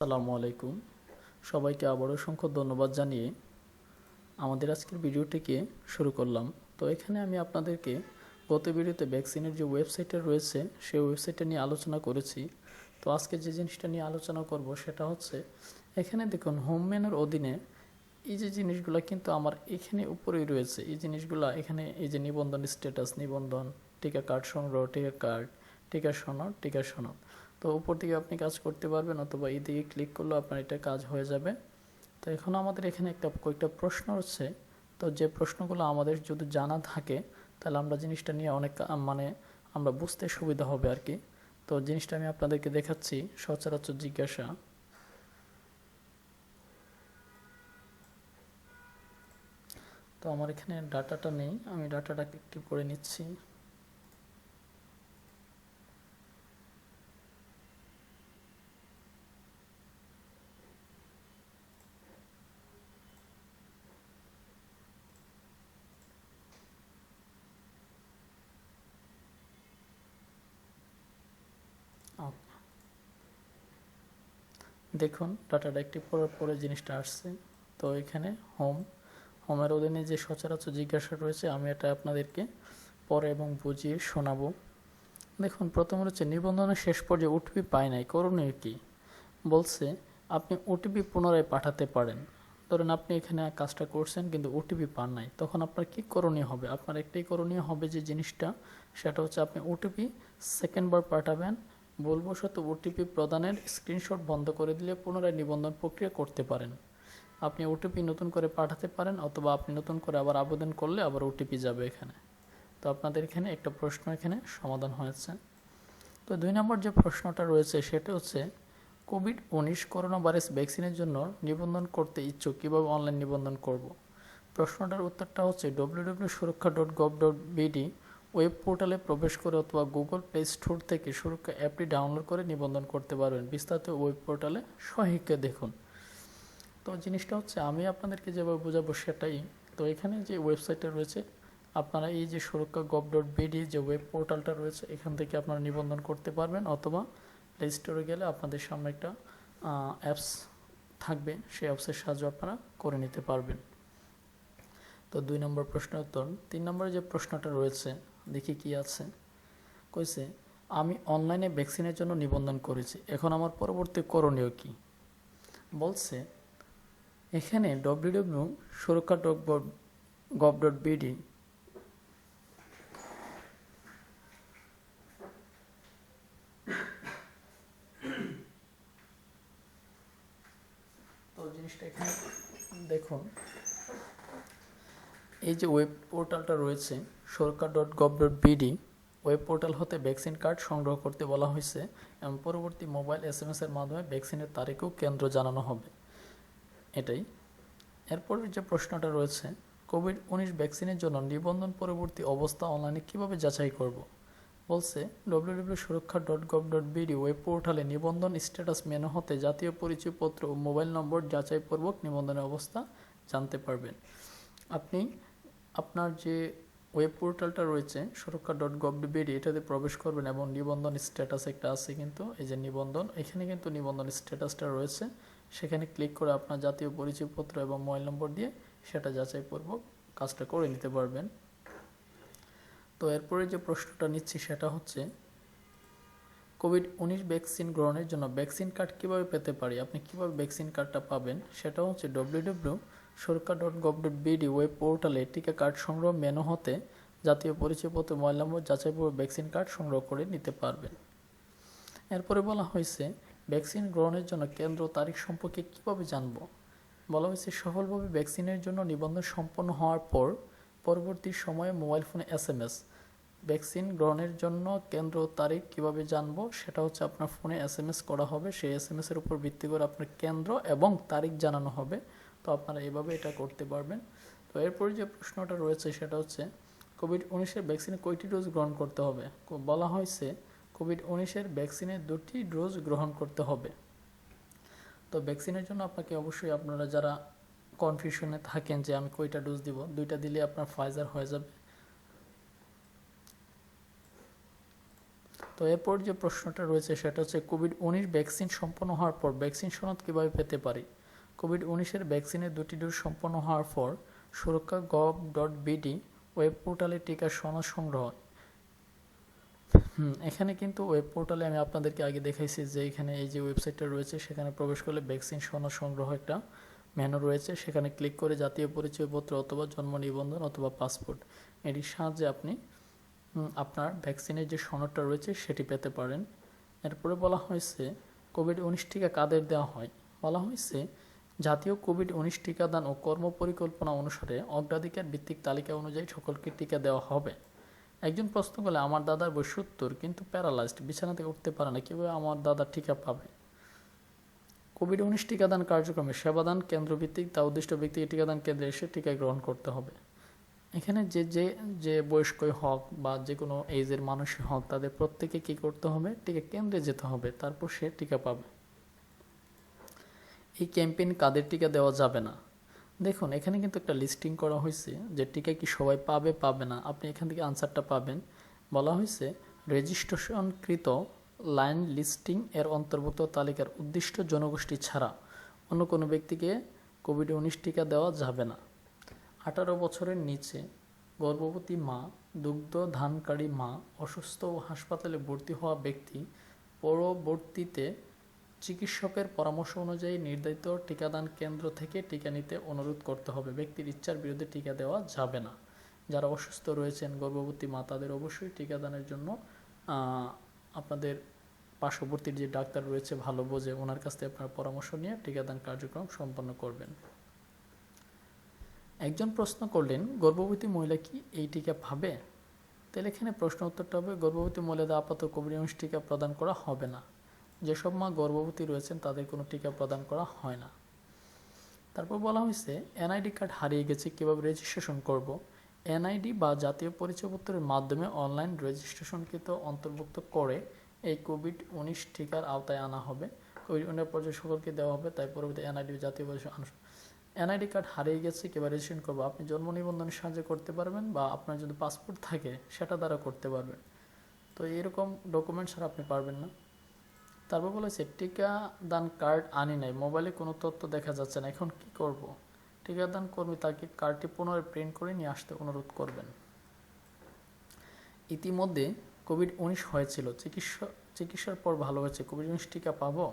আসসালামু আলাইকুম। সবাইকে আবারও অসংখ্য ধন্যবাদ জানিয়ে আমাদের আজকের ভিডিওটিকে শুরু করলাম। তো এখানে আমি আপনাদেরকে গত ভিডিওতে ভ্যাকসিনের যে ওয়েবসাইটটা রয়েছে সেই ওয়েবসাইটটা নিয়ে আলোচনা করেছি। তো আজকে যে জিনিসটা নিয়ে আলোচনা করব সেটা হচ্ছে, এখানে দেখুন হোম মেনুর অধীনে এই যে জিনিসগুলো কিন্তু আমার এখানে উপরেই রয়েছে। এই জিনিসগুলো এখানে এই যে নিবন্ধন স্ট্যাটাস, নিবন্ধন, টিকা কার্ড সংগ্রহ, টিকা কার্ড, টিকা সনদ, টিকা সনদ। তো উপর দিকে আপনি কাজ করতে পারবেন অথবা এই দিকে ক্লিক করলেও আপনার এটা কাজ হয়ে যাবে। তো এখন আমাদের এখানে কয়েকটা প্রশ্ন হচ্ছে। তো যে প্রশ্নগুলো আমাদের যদি জানা থাকে তাহলে আমরা জিনিসটা নিয়ে অনেক আমরা বুঝতে সুবিধা হবে আর কি। তো জিনিসটা আমি আপনাদেরকে দেখাচ্ছি। সচরাচর জিজ্ঞাসা। তো আমার এখানে ডাটাটা নেই, আমি ডাটাটা একটু করে নিচ্ছি। দেখুন ডাটাটা একটি পরে পরে জিনিসটা আসছে। তো এখানে হোমের অধীনে যে সচরাচর জিজ্ঞাসা রয়েছে আমি এটা আপনাদেরকে পরে এবং বুঝিয়ে শোনাবো। দেখুন প্রথমে হচ্ছে নিবন্ধনের শেষ পর্যায়ে ওটিপি পায় নাই, করণীয় কি? বলছে আপনি ওটিপি পুনরায় পাঠাতে পারেন। ধরেন আপনি এখানে কাজটা করছেন কিন্তু ওটিপি পান নাই, তখন আপনার কি করণীয় হবে? আপনার একটাই করণীয় হবে যে জিনিসটা, সেটা হচ্ছে আপনি ওটিপি সেকেন্ডবার পাঠাবেন। ভুলবশত ওটিপি প্রদানের স্ক্রিনশট বন্ধ করে দিলে পুনরায় নিবন্ধন প্রক্রিয়া করতে পারেন। আপনি ওটিপি নতুন করে পাঠাতে পারেন অথবা আপনি নতুন করে আবার আবেদন করলে আবার ওটিপি যাবে এখানে। তো আপনাদের এখানে একটা প্রশ্ন এখানে সমাধান হয়েছে। তো 2 নম্বর যে প্রশ্নটা রয়েছে সেটা হচ্ছে, কোভিড-19 করোনা ভাইরাস ভ্যাকসিনের জন্য নিবন্ধন করতে ইচ্ছুক, কীভাবে অনলাইন নিবন্ধন করব? প্রশ্নটার উত্তরটা হচ্ছে www.surakha.gov.bd ওয়েব পোর্টালে প্রবেশ করে অথবা গুগল প্লে স্টোর থেকে সুরক্ষা অ্যাপটি ডাউনলোড করে নিবন্ধন করতে পারবেন। বিস্তারিত ওয়েব পোর্টালে সহিকে দেখুন। তো জিনিসটা হচ্ছে আমি আপনাদেরকে যেভাবে বোঝাবো সেটাই। তো এখানে যে ওয়েবসাইটটা রয়েছে, আপনারা এই যে সুরক্ষা gov.bd যে ওয়েব পোর্টালটা রয়েছে এখান থেকে আপনারা নিবন্ধন করতে পারবেন অথবা প্লে স্টোরে গেলে আপনাদের সামনে একটা অ্যাপস থাকবে, সেই অ্যাপসের সাহায্যে আপনারা করে নিতে পারবেন। তো 2 নম্বর প্রশ্নের উত্তর। 3 নম্বরে যে প্রশ্নটা রয়েছে দেখি কি আছে। কইছে আমি অনলাইনে ভ্যাকসিনের জন্য নিবন্ধন করেছি, এখন আমার পরবর্তী করণীয় কি? বলছে এখানে www.surakha.gov.bd তো জিনিসটা এখানে দেখুন, এই যে ওয়েব পোর্টালটা রয়েছে surakha.gov.bd ওয়েব পোর্টাল হতে ভ্যাকসিন কার্ড সংগ্রহ করতে বলা হয়েছে এবং পরবর্তী মোবাইল SMS এর মাধ্যমে ভ্যাকসিনের তারিখও কেন্দ্র জানানো হবে। এটাই। এরপরে যে প্রশ্নটা রয়েছে, কোভিড-19 ভ্যাকসিনের জন্য নিবন্ধন পরবর্তী অবস্থা অনলাইনে কিভাবে যাচাই করব? বলছে www.surakha.gov.bd ওয়েব পোর্টালে নিবন্ধন স্ট্যাটাস মেনু হতে জাতীয় পরিচয়পত্র ও মোবাইল নম্বর যাচাইপূর্বক নিবন্ধনের অবস্থা জানতে পারবেন। আপনি আপনার যে ওয়েব পোর্টালটা রয়েছে surakha.gov.bd এটাতে প্রবেশ করবেন এবং নিবন্ধন স্ট্যাটাস একটা আছে, কিন্তু এই যে নিবন্ধন, এখানে কিন্তু নিবন্ধন স্ট্যাটাসটা রয়েছে, সেখানে ক্লিক করে আপনার জাতীয় পরিচয়পত্র এবং মোবাইল নম্বর দিয়ে সেটা যাচাইপূর্বক কাজটা করে নিতে পারবেন। তো এরপরে যে প্রশ্নটা নিচ্ছি সেটা হচ্ছে, কোভিড-19 ভ্যাকসিন গ্রহণের জন্য ভ্যাকসিন কার্ড কীভাবে পেতে পারি? আপনি কীভাবে ভ্যাকসিন কার্ডটা পাবেন? সেটা হচ্ছে www.surakha.gov.bd ওয়েব পোর্টালে টিকা কার্ড সংগ্রহ মেনু হতে জাতীয় পরিচয়পত্র মোবাইল নম্বর যাচাইপূর্বক ভ্যাকসিন কার্ড সংগ্রহ করে নিতে পারবেন। এরপরে বলা হয়েছে ভ্যাকসিন গ্রহণের জন্য কেন্দ্র তারিখ সম্পর্কে কীভাবে জানব? বলা হয়েছে সফলভাবে ভ্যাকসিনের জন্য নিবন্ধন সম্পন্ন হওয়ার পর পরবর্তী সময়ে মোবাইল ফোনে SMS ভ্যাকসিন গ্রহণের জন্য কেন্দ্র তারিখ কিভাবে জানবো? সেটা হচ্ছে আপনার ফোনে SMS করা হবে, সেই SMS এর উপর ভিত্তি করে আপনার কেন্দ্র এবং তারিখ জানানো হবে। তো আপনারা এভাবে এটা করতে পারবেন। তো এরপরে যে প্রশ্নটা রয়েছে সেটা হচ্ছে, কোভিড-19 ভ্যাকসিনে কয়টি ডোজ গ্রহণ করতে হবে? বলা হয়েছে কোভিড-19 ভ্যাকসিনে 2টি ডোজ গ্রহণ করতে হবে। তো ভ্যাকসিনের জন্য আপনাকে অবশ্যই, আপনারা যারা কনফিউশনে থাকেন যে আমি কয়টা ডোজ দিব, 2টা দিলে আপনার ফাইজার হয়ে যাবে। তো এরপর যে প্রশ্নটা রয়েছে সেটা হচ্ছে কোভিড-19 ভ্যাকসিন সম্পন্ন হওয়ার পর ভ্যাকসিন সনদ কীভাবে পেতে পারি? কোভিড-19 ভ্যাকসিনের 2টি ডোজ সম্পন্ন হওয়ার পর surakha.gov.bd ওয়েব পোর্টালে টিকার সনদ সংগ্রহ হয়। এখানে কিন্তু ওয়েব পোর্টালে আমি আপনাদেরকে আগে দেখাইছি যে এখানে এই যে ওয়েবসাইটটা রয়েছে সেখানে প্রবেশ করলে ভ্যাকসিন সনদ সংগ্রহ একটা মেনু রয়েছে, সেখানে ক্লিক করে জাতীয় পরিচয়পত্র অথবা জন্ম নিবন্ধন অথবা পাসপোর্ট এটির সাহায্যে আপনি আপনার ভ্যাকসিনের যে সনদটা রয়েছে সেটি পেতে পারেন। এরপরে বলা হয়েছে কোভিড-19 টিকা কাদের দেওয়া হয়? বলা হয়েছে জাতীয় কোভিড-19 টিকাদান ও কর্মপরিকল্পনা অনুসারে অগ্রাধিকার ভিত্তিক তালিকা অনুযায়ী সকলকে টিকা দেওয়া হবে। একজন প্রশ্ন করলে আমার দাদার বয়স 70 কিন্তু প্যারালাইজড, বিছানা থেকে উঠতে পারে না, কীভাবে আমার দাদা টিকা পাবে? কোভিড-19 টিকাদান কার্যক্রমে সেবাদান কেন্দ্রভিত্তিক তা উদ্দিষ্ট ব্যক্তিকে টিকাদান কেন্দ্রে এসে টিকা গ্রহণ করতে হবে। এখানে যে বয়স্কই হোক বা যে কোনো এজের মানুষই হোক তাদের প্রত্যেকে কী করতে হবে? টিকা কেন্দ্রে যেতে হবে, তারপর সে টিকা পাবে। এই ক্যাম্পেইন কাদের টিকা দেওয়া যাবে না? দেখুন এখানে কিন্তু একটা লিস্টিং করা হয়েছে যে টিকা কি সবাই পাবে না। আপনি এখান থেকে আনসারটা পাবেন। বলা হয়েছে রেজিস্ট্রেশনকৃত লাইন লিস্টিং এর অন্তর্ভুক্ত তালিকার উদ্দিষ্ট জনগোষ্ঠী ছাড়া অন্য কোনো ব্যক্তিকে কোভিড-19 টিকা দেওয়া যাবে না। 18 বছরের নিচে গর্ভবতী মা, দুগ্ধদানকারী মা, অসুস্থ ও হাসপাতালে ভর্তি হওয়া ব্যক্তি পরবর্তীতে চিকিৎসকের পরামর্শ অনুযায়ী নির্ধারিত টিকাদান কেন্দ্র থেকে টিকা নিতে অনুরোধ করতে হবে। ব্যক্তির ইচ্ছার বিরুদ্ধে টিকা দেওয়া যাবে না। যারা অসুস্থ রয়েছেন, গর্ভবতী মা, তাদের অবশ্যই টিকাদানের জন্য আপনাদের পার্শ্ববর্তীর যে ডাক্তার রয়েছে ভালো বোঝে ওনার কাছ থেকে আপনার পরামর্শ নিয়ে টিকাদান কার্যক্রম সম্পন্ন করবেন। একজন প্রশ্ন করলেন গর্ভবতী মহিলা কি এই টিকা পাবে? তাহলে এখানে প্রশ্ন উত্তরটা হবে গর্ভবতী মহিলাদের আপাতত কোভিড-19 টিকা প্রদান করা হবে না। যেসব মা গর্ভবতী রয়েছেন তাদের কোনো টিকা প্রদান করা হয় না। তারপর বলা হয়েছে এনআইডি কার্ড হারিয়ে গেছে কীভাবে রেজিস্ট্রেশন করব? এনআইডি বা জাতীয় পরিচয়পত্রের মাধ্যমে অনলাইন রেজিস্ট্রেশনকৃত অন্তর্ভুক্ত করে এই কোভিড-19 টিকার আওতায় আনা হবে। কোভিড-19 পর্যায়ে সকলকে দেওয়া হবে, তাই পরবর্তী এনআইডি জাতীয় পরিচয় এনআইডি কার্ড হারিয়ে গেছে কীভাবে রেজিস্ট্রেশন করবো? আপনি জন্ম নিবন্ধনের সাহায্যে করতে পারবেন বা আপনার যদি পাসপোর্ট থাকে সেটা দ্বারা করতে পারবেন। তো এরকম ডকুমেন্টস ছাড়া আপনি পারবেন না। তারপর বলেছে টিকাদান কার্ড আনি নাই, মোবাইলে কোনো তথ্য দেখা যাচ্ছে না, এখন কি করব? টিকাদান কর্মী তাকে কার্ডটি পুনরায় প্রিন্ট করে নিয়ে আসতে অনুরোধ করবেন। ইতিমধ্যে কোভিড-19 হয়েছিল, চিকিৎসার পর ভালো হয়েছে, কোভিড-19 টিকা পাবো?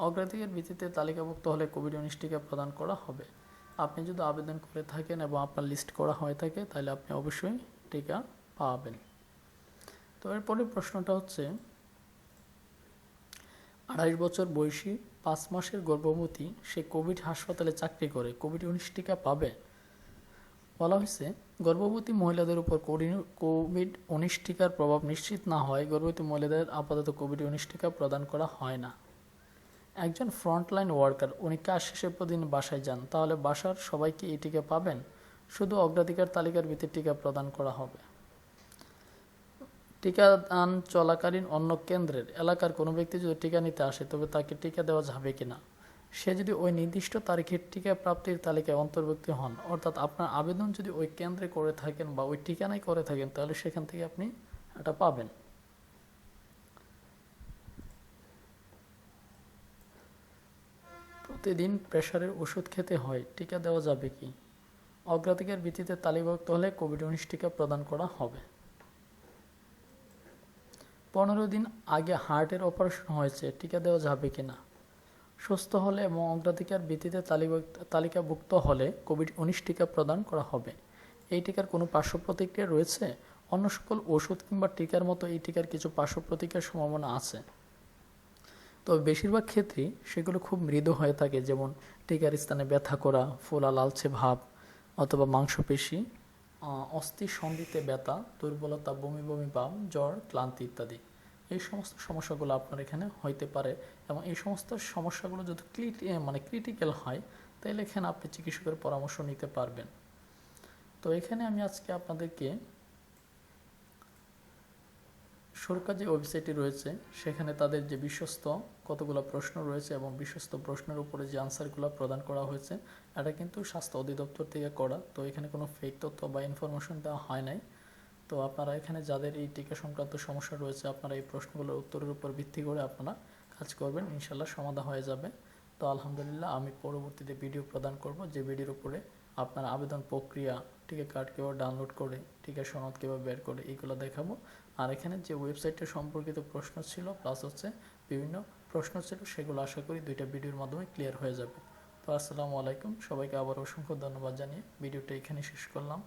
অগ্রাধিকার ভিত্তিতে তালিকাভুক্ত হলে কোভিড-19 টিকা প্রদান করা হবে। আপনি যদি আবেদন করে থাকেন এবং আপনার লিস্ট করা হয়ে থাকে তাহলে আপনি অবশ্যই টিকা পাবেন। তো এরপরে প্রশ্নটা হচ্ছে 28 বছর বয়সী 5 মাসের গর্ভবতী সে কোভিড হাসপাতালে চাকরি করে, কোভিড-19 টিকা পাবে? বলা হয়েছে গর্ভবতী মহিলাদের উপর কোভিড-19 টিকার প্রভাব নিশ্চিত না হয় গর্ভবতী মহিলাদের আপাতত কোভিড-19 টিকা প্রদান করা হয় না। একজন ফ্রন্টলাইন ওয়ার্কার, উনি কাজ শেষে প্রতিদিন বাসায় যান, তাহলে বাসার সবাই কি এই টিকা পাবেন? শুধু অগ্রাধিকার তালিকার ভিত্তিতে টিকা প্রদান করা হবে। টিকাদান চলাকালীন অন্য কেন্দ্রের এলাকার কোনো ব্যক্তি যদি টিকা নিতে আসে তবে তাকে টিকা দেওয়া যাবে কিনা? সে যদি ওই নির্দিষ্ট তারিখের টিকা প্রাপ্তির তালিকায় অন্তর্ভুক্ত হন, অর্থাৎ আপনার আবেদন যদি ওই কেন্দ্রে করে থাকেন বা ওই ঠিকানায় করে থাকেন তাহলে সেখান থেকে আপনি এটা পাবেন। প্রতিদিন প্রেসারের ওষুধ খেতে হয়, টিকা দেওয়া যাবে কি? অগ্রাধিকার ভিত্তিতে তালিকাভুক্ত হলে কোভিড-19 টিকা প্রদান করা হবে। 15 দিন আগে হার্টের অপারেশন হয়েছে, টিকা দেওয়া যাবে কিনা? সুস্থ হলে এবং অগ্রাধিকার ভিত্তিতে তালিকাভুক্ত হলে কোভিড-19 টিকা প্রদান করা হবে। এই টিকার কোনো পার্শ্ব প্রতিক্রিয়া রয়েছে? অন্য সকল ওষুধ কিংবা টিকার মতো এই টিকার কিছু পার্শ্ব প্রতিক্রিয়ার সম্ভাবনা আছে, তবে বেশিরভাগ ক্ষেত্রেই সেগুলো খুব মৃদু হয়ে থাকে, যেমন টিকার স্থানে ব্যথা করা, ফোলা লালচে ভাব অথবা মাংসপেশি, অস্থি সন্ধিতে ব্যথা, দুর্বলতা, বমি বমি ভাব, জ্বর, ক্লান্তি ইত্যাদি। এই সমস্ত সমস্যাগুলো আপনার এখানে হইতে পারে এবং এই সমস্ত সমস্যাগুলো যদি ক্রিটিক্যাল হয় তাহলে এখানে আপনি চিকিৎসকের পরামর্শ নিতে পারবেন। তো এখানে আমি আজকে আপনাদেরকে সরকার যে ওয়েবসাইটটি রয়েছে সেখানে তাদের যে বিশ্বস্ত কতগুলো প্রশ্ন রয়েছে এবং বিশ্বস্ত প্রশ্নের উপরে যে আনসারগুলো প্রদান করা হয়েছে এটা কিন্তু স্বাস্থ্য অধিদপ্তর থেকে করা, তো এখানে কোনো ফেক তথ্য বা ইনফরমেশন দেওয়া হয় নাই। তো আপনারা এখানে যাদের এই টিকা সংক্রান্ত সমস্যা রয়েছে, আপনারা এই প্রশ্নগুলোর উত্তরের উপর ভিত্তি করে আপনারা কাজ করবেন, ইনশাল্লাহ সমাধান হয়ে যাবে। তো আলহামদুলিল্লাহ, আমি পরবর্তীতে ভিডিও প্রদান করব, যে ভিডিওর উপরে আপনার আবেদন প্রক্রিয়া, টিকা কার্ড কীভাবে ডাউনলোড করে, টিকা সনদ কীভাবে বের করে, এইগুলো দেখাবো। আর এখানে যে ওয়েবসাইটটা সম্পর্কিত প্রশ্ন ছিল প্লাস হচ্ছে বিভিন্ন প্রশ্ন ছিল, সেগুলো আশা করি দুইটা ভিডিওর মাধ্যমে ক্লিয়ার হয়ে যাবে। তো আসসালামু আলাইকুম, সবাইকে আবার অসংখ্য ধন্যবাদ জানিয়ে ভিডিওটা এখানে শেষ করলাম।